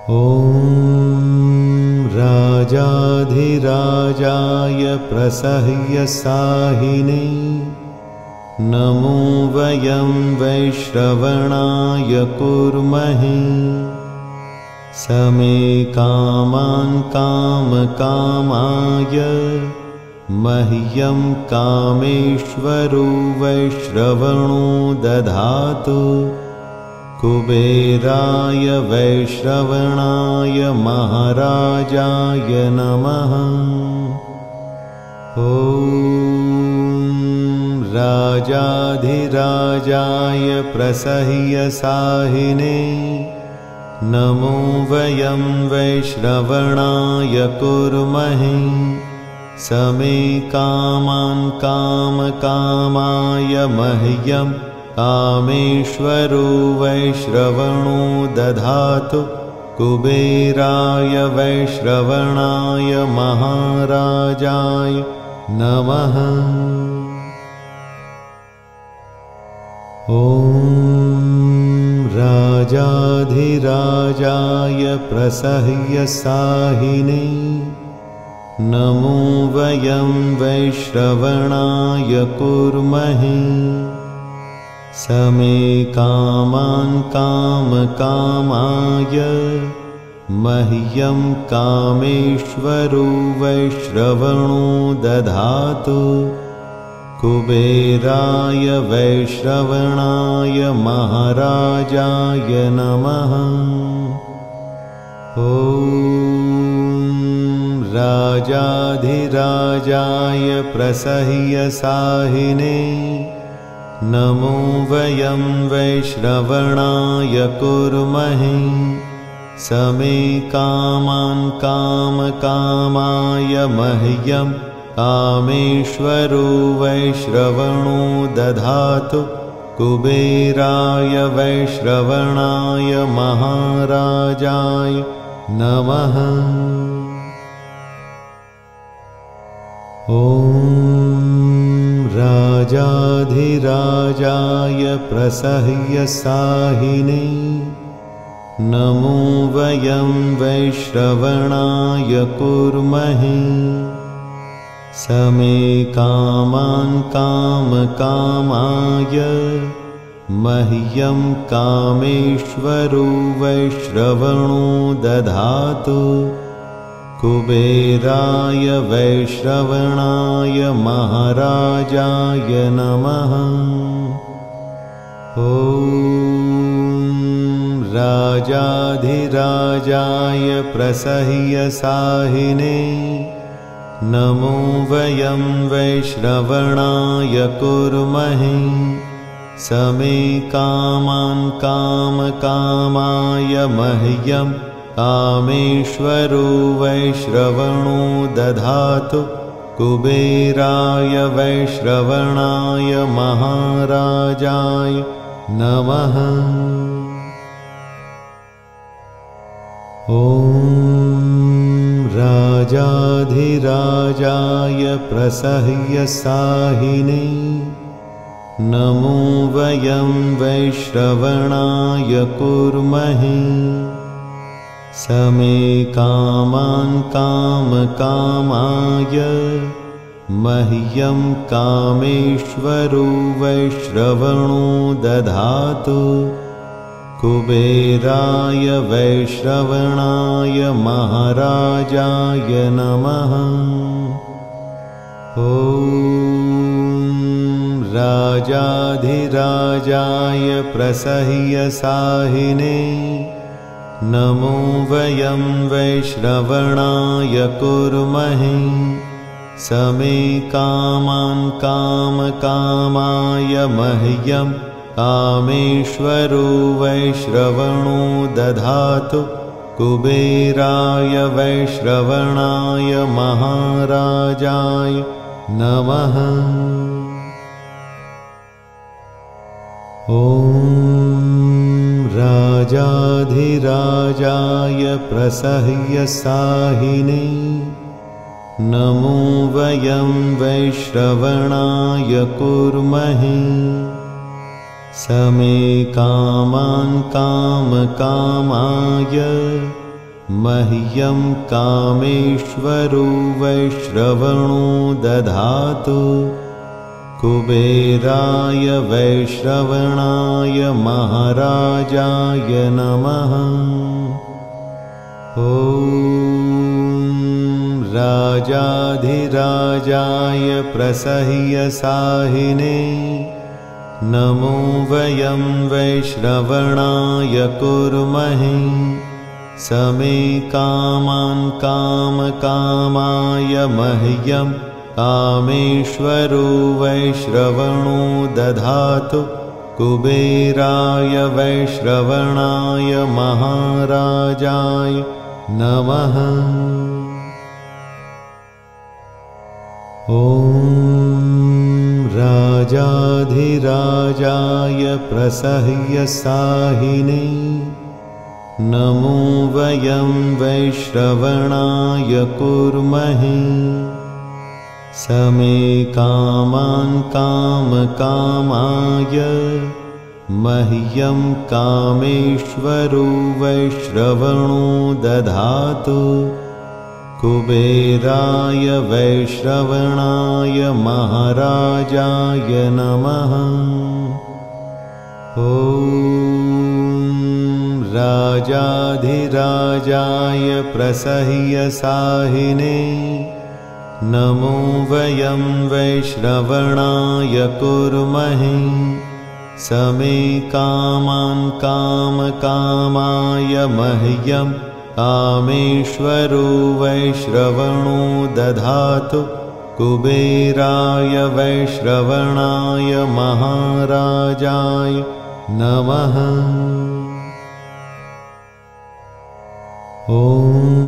ॐ राजाधिराजाय प्रसह्यसाहिने नमो वयं वैश्रवणाय कुर्महे समे कामान् कामकामाय मह्यं कामेश्वरो वैश्रवणो दधातु कुबेराय वैश्रवणाय महाराजाय नमः। ॐ राजाधिराजाय प्रसह्यसाहिने नमो वयं वैश्रवणाय कुर्महे समे कामान् कामकामाय मह्यं कामेश्वरो वैश्रवणो दधातु कुबेराय वैश्रवणाय महाराजाय नमः। ॐ राजाधिराजाय प्रसह्यसाहिने नमो वयं वैश्रवणाय कुर्महे समे कामान् कामकामाय मह्यं कामेश्वरो वैश्रवणो दधातु कुबेराय वैश्रवणाय महाराजाय नमः। ॐ राजाधिराजाय प्रसह्यसाहिने नमो वयं वैश्रवणाय कुर्महे समे कामान् कामकामाय मह्यं कामेश्वरो वैश्रवणो दधातु कुबेराय वैश्रवणाय महाराजाय नमः। ॐ राजाधिराजाय प्रसह्यसाहिने नमो वयं वैश्रवणाय कुर्महे समे कामान् कामकामाय मह्यं कामेश्वरो वैश्रवणो दधातु कुबेराय वैश्रवणाय महाराजाय नमः। ॐ राजाधिराजाय प्रसह्यसाहिने नमो वयं वैश्रवणाय कुर्महे समे कामान् कामकामाय मह्यं कामेश्वरो वैश्रवणो दधातु कुबेराय वैश्रवणाय महाराजाय नमः। ॐ राजाधिराजाय प्रसह्यसाहिने नमो वयं वैश्रवणाय कुर्महे समे कामान् कामकामाय मह्यं कामेश्वरो वैश्रवणो दधातु कुबेराय वैश्रवणाय महाराजाय नमः। ॐ राजाधिराजाय प्रसह्यसाहिने नमो वयं वैश्रवणाय कुर्महे समे कामान् कामकामाय मह्यं कामेश्वरो वैश्रवणो दधातु कुबेराय वैश्रवणाय महाराजाय नमः। ॐ राजाधिराजाय प्रसह्यसाहिने नमो वयं वैश्रवणाय कुर्महे समे कामान् कामकामाय मह्यं कामेश्वरो वैश्रवणो दधातु कुबेराय वैश्रवणाय महाराजाय नमः। ॐ राजाधिराजाय प्रसह्यसाहिने नमो वयं वैश्रवणाय कुर्महे समे कामान् कामकामाय मह्यं कामेश्वरो वैश्रवणो दधातु कुबेराय वैश्रवणाय महाराजाय नमः। ॐ राजाधिराजाय प्रसह्यसाहिने नमो वयं वैश्रवणाय कुर्महे समे कामान् कामकामाय मह्यं कामेश्वरो वैश्रवणो दधातु कुबेराय वैश्रवणाय महाराजाय नमः। ॐ राजाधिराजाय प्रसह्यसाहिने नमो वयं वैश्रवणाय कुर्महे समे कामान् कामकामाय मह्यं कामेश्वरो वैश्रवणो दधातु कुबेराय वैश्रवणाय महाराजाय नमः। ॐ